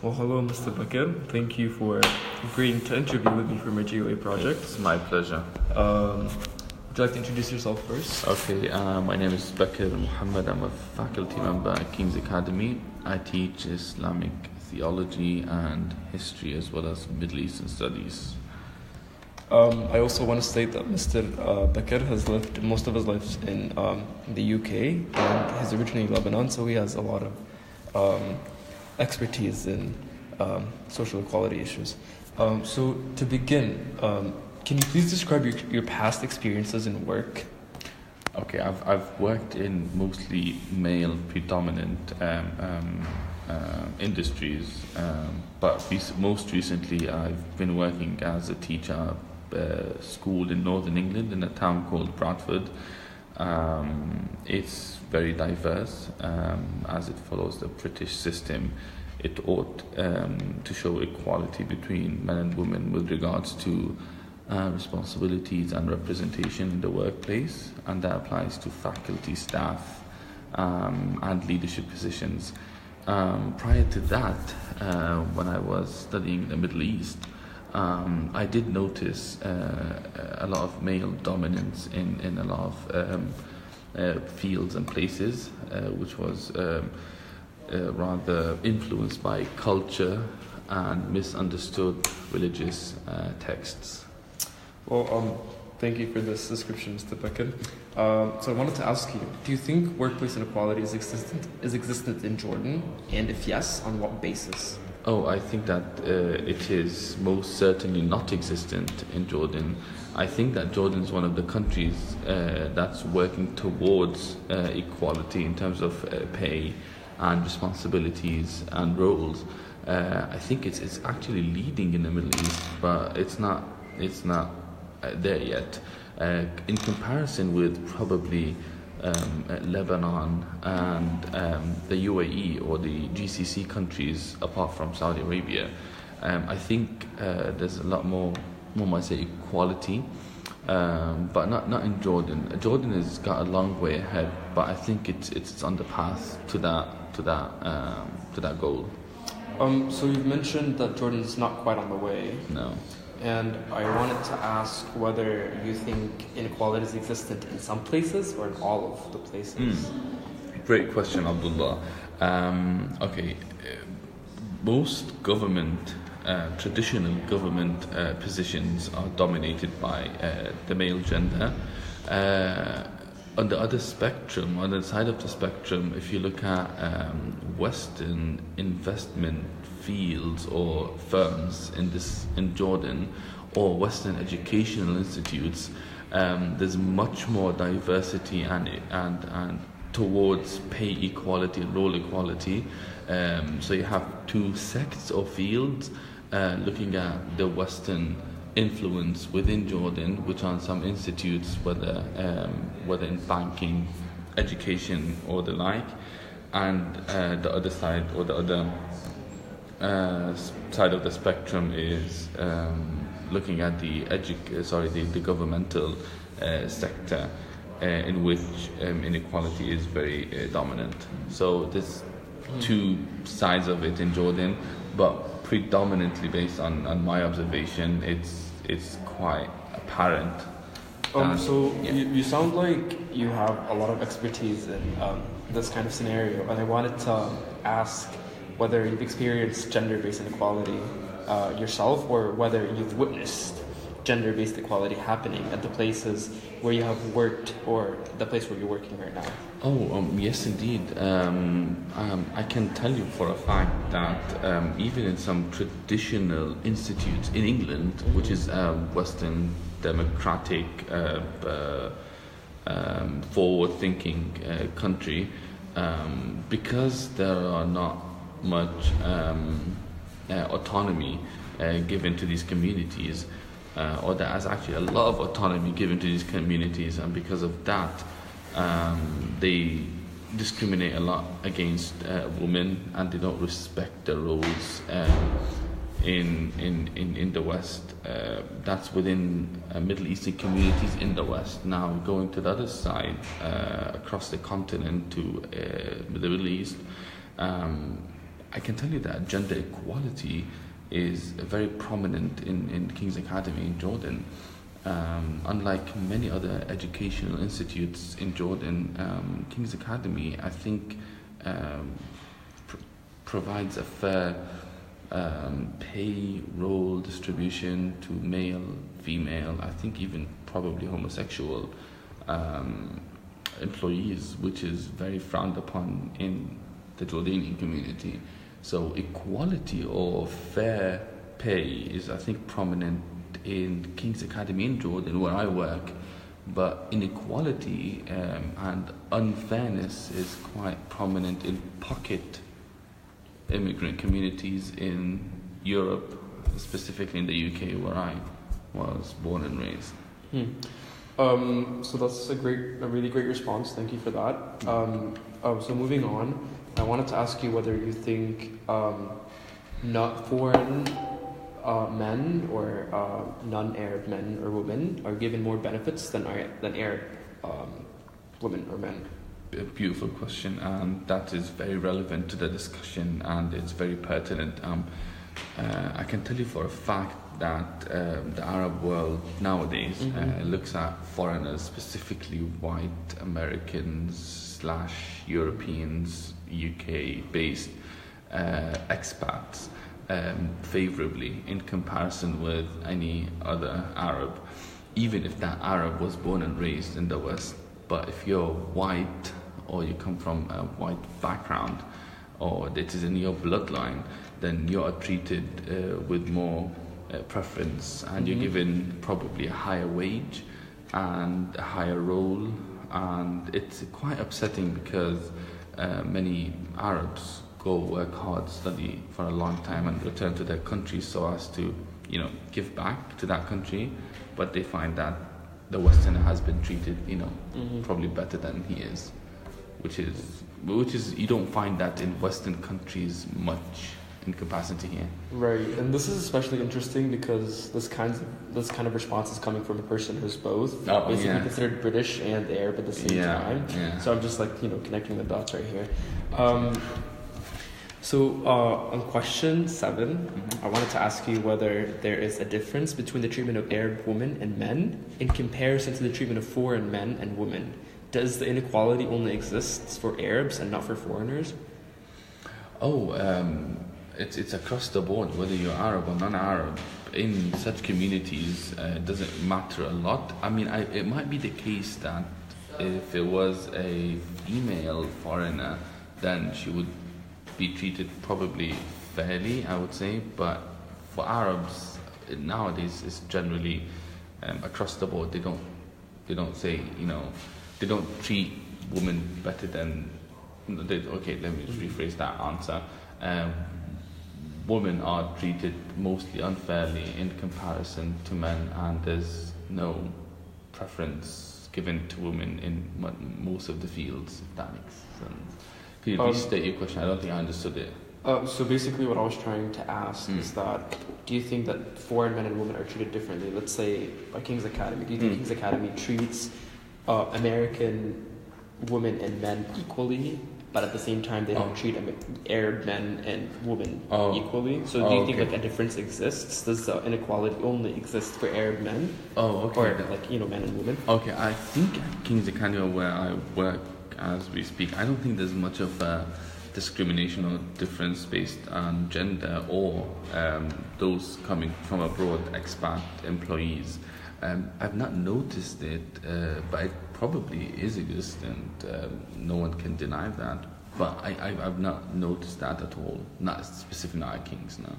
Well, hello, Mr. Bakir. Thank you for agreeing to interview with me for my GOA project. It's my pleasure. Would you like to introduce yourself first? Okay, my name is Bakir Muhammad. I'm a faculty member at King's Academy. I teach Islamic theology and history as well as Middle Eastern studies. I also want to state that Mr. Bakir has lived most of his life in the UK, and he's originally Lebanon, so he has a lot of expertise in social equality issues. So to begin, can you please describe your past experiences in work? Okay, I've worked in mostly male predominant industries, but most recently I've been working as a teacher at school in Northern England in a town called Bradford. It's very diverse as it follows the British system. It ought to show equality between men and women with regards to responsibilities and representation in the workplace, and that applies to faculty, staff, and leadership positions. Prior to that, when I was studying in the Middle East, I did notice a lot of male dominance in a lot of fields and places, which was rather influenced by culture and misunderstood religious texts. Well, thank you for this description, Mr. Bakir. So I wanted to ask you, do you think workplace inequality is existent in Jordan? And if yes, on what basis? Oh, I think that it is most certainly not existent in Jordan. I think that Jordan is one of the countries that's working towards equality in terms of pay and responsibilities and roles. I think it's actually leading in the Middle East, but it's not there yet. In comparison with probably Lebanon and the UAE or the GCC countries apart from Saudi Arabia, I think there's a lot more might say equality, but not in Jordan. Jordan has got a long way ahead, but I think it's on the path to that goal. So you've mentioned that Jordan's not quite on the way. No. And I wanted to ask whether you think inequality is existent in some places or in all of the places. Great question, Abdullah. Okay, most traditional government positions are dominated by the male gender. On the other spectrum, on the side of the spectrum, if you look at Western investment fields or firms in Jordan, or Western educational institutes, there's much more diversity and towards pay equality and role equality. So you have two sects or fields looking at the Western influence within Jordan, which are some institutes, whether in banking, education, or the like, and the other side or the other side of the spectrum is looking at the governmental sector, in which inequality is very dominant. So there's two sides of it in Jordan, but predominantly based on my observation, it's quite apparent. You sound like you have a lot of expertise in this kind of scenario, and I wanted to ask whether you've experienced gender-based inequality yourself, or whether you've witnessed gender-based equality happening at the places where you have worked, or the place where you're working right now. Yes, indeed. I can tell you for a fact that even in some traditional institutes in England, which is a Western democratic, forward-thinking country, because there are not much autonomy given to these communities, or there is actually a lot of autonomy given to these communities, and because of that, they discriminate a lot against women, and they don't respect their roles in the West. That's within Middle Eastern communities in the West. Now going to the other side, across the continent to the Middle East, I can tell you that gender equality is very prominent in King's Academy in Jordan. Unlike many other educational institutes in Jordan, King's Academy, I think, provides a fair pay role distribution to male, female, I think even probably homosexual employees, which is very frowned upon in the Jordanian community. So equality or fair pay is, I think, prominent in King's Academy in Jordan, where I work, but inequality and unfairness is quite prominent in pocket immigrant communities in Europe, specifically in the UK, where I was born and raised. So that's a really great response. Thank you for that. So moving on, I wanted to ask you whether you think not foreign men or non-Arab men or women are given more benefits than Arab women or men. A beautiful question, and that is very relevant to the discussion, and it's very pertinent. I can tell you for a fact that the Arab world nowadays looks at foreigners, specifically white Americans / Europeans, UK-based expats, favorably in comparison with any other Arab, even if that Arab was born and raised in the West. But if you're white, or you come from a white background, or it is in your bloodline, then you are treated with more preference, and you're given probably a higher wage and a higher role. And it's quite upsetting because many Arabs go work hard, study for a long time, and return to their country so as to, give back to that country, but they find that the Westerner has been treated, probably better than he is, which is you don't find that in Western countries much in comparison to here. Right, and this is especially interesting because this kind of response is coming from a person who's both basically considered British and Arab at the same time. Yeah. So I'm just connecting the dots right here. So on question 7, I wanted to ask you whether there is a difference between the treatment of Arab women and men in comparison to the treatment of foreign men and women. Does the inequality only exist for Arabs and not for foreigners? It's across the board, whether you're Arab or non-Arab. In such communities, it doesn't matter a lot. I mean, it might be the case that if it was a female foreigner, then she would be treated probably fairly, I would say. But for Arabs nowadays, it's generally across the board. They don't say, they don't treat women better than. Okay, let me just rephrase that answer. Women are treated mostly unfairly in comparison to men, and there's no preference given to women in most of the fields, if that makes sense. Could you restate your question? I don't think I understood it. So basically what I was trying to ask is that, do you think that foreign men and women are treated differently? Let's say by King's Academy. Do you think King's Academy treats American women and men equally, but at the same time they don't treat Arab men and women equally? So do you think a difference exists? Does the inequality only exist for Arab men? Or men and women? Okay, I think at King's Academy, where I work as we speak, I don't think there's much of a discrimination or difference based on gender or those coming from abroad, expat employees. I've not noticed it, but it probably is existent. No one can deny that. But I've not noticed that at all. Not specifically at King's, no.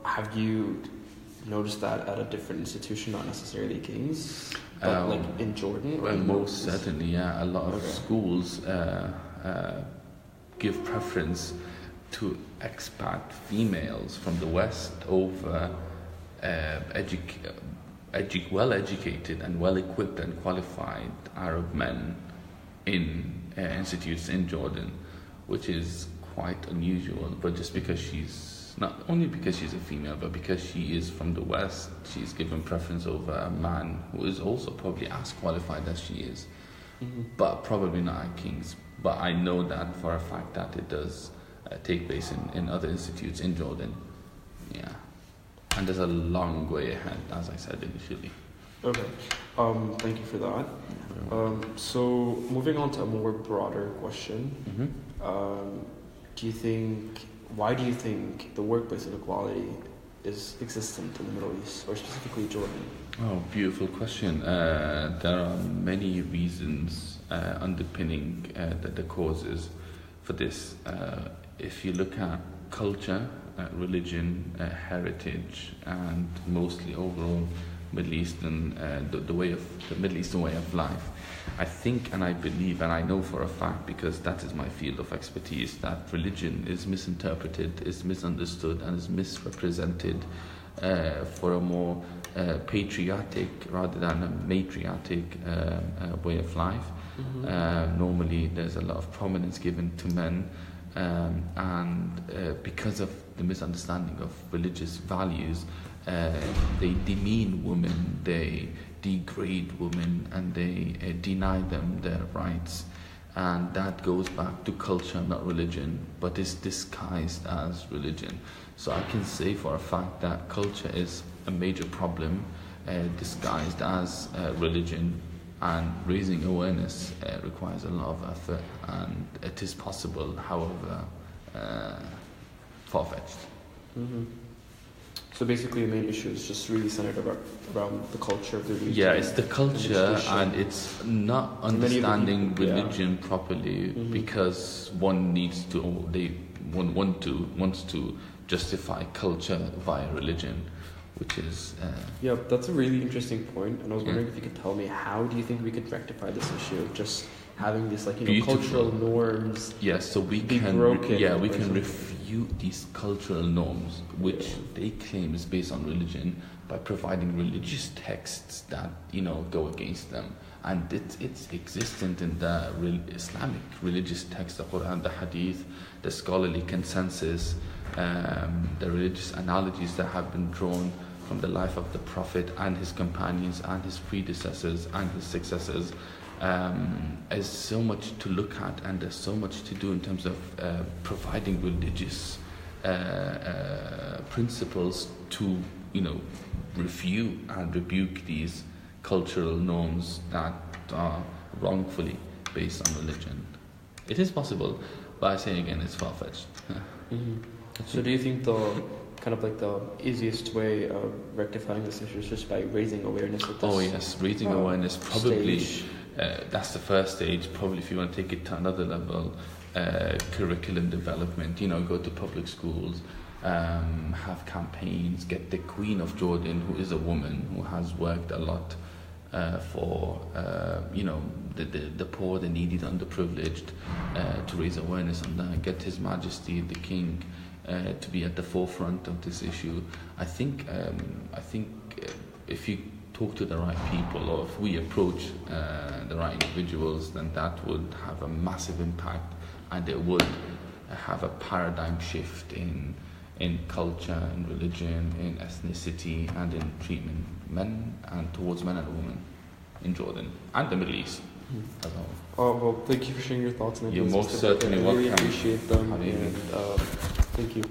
Have you noticed that at a different institution, not necessarily King's, but in Jordan? Well, most certainly, yeah. A lot of schools give preference to expat females from the West over well-educated and well-equipped and qualified Arab men in institutes in Jordan, which is quite unusual. But just because not only because she's a female, but because she is from the West, she's given preference over a man who is also probably as qualified as she is, but probably not at King's. but I know that for a fact that it does take place in other institutes in Jordan. Yeah, and there's a long way ahead, as I said initially. Okay, thank you for that. So moving on to a more broader question, why do you think the workplace inequality is existent in the Middle East, or specifically Jordan? Oh, beautiful question. There are many reasons underpinning the causes for this. If you look at culture, religion, heritage, and mostly overall Middle Eastern, the Middle Eastern way of life, I think and I believe and I know for a fact, because that is my field of expertise, that religion is misinterpreted, is misunderstood, and is misrepresented for a more patriotic rather than a matriarchic way of life. Normally there's a lot of prominence given to men, and because of the misunderstanding of religious values, they demean women, they degrade women, and they deny them their rights. And that goes back to culture, not religion, but is disguised as religion. So I can say for a fact that culture is a major problem disguised as religion, and raising awareness requires a lot of effort, and it is possible, however far-fetched. So basically the main issue is just really centered around the culture of the region. Yeah, it's the culture, and it's not understanding religion properly, because one wants to justify culture via religion, which is... Yeah, that's a really interesting point, and I was wondering if you could tell me, how do you think we could rectify this issue of just having this, cultural norms? Yes, so we can refute these cultural norms, which they claim is based on religion, by providing religious texts that go against them. And it's existent in the Islamic religious texts, the Quran, the Hadith, the scholarly consensus, the religious analogies that have been drawn from the life of the Prophet and his companions and his predecessors and his successors. There's so much to look at, and there's so much to do in terms of providing religious principles to refute and rebuke these cultural norms that are wrongfully based on religion. It is possible, but I say again, it's far-fetched. So do you think the easiest way of rectifying this issue is just by raising awareness at this? Oh yes, raising awareness, probably that's the first stage. Probably if you want to take it to another level, curriculum development, go to public schools, have campaigns, get the Queen of Jordan, who is a woman who has worked a lot for the poor, the needy, the underprivileged, to raise awareness on that, get His Majesty the King to be at the forefront of this issue. I think if you talk to the right people, or if we approach the right individuals, then that would have a massive impact, and it would have a paradigm shift in culture, in religion, in ethnicity, and in treatment towards men and women in Jordan and the Middle East as a whole. Oh, well, thank you for sharing your thoughts. You're most certainly welcome. I really appreciate them, and thank you.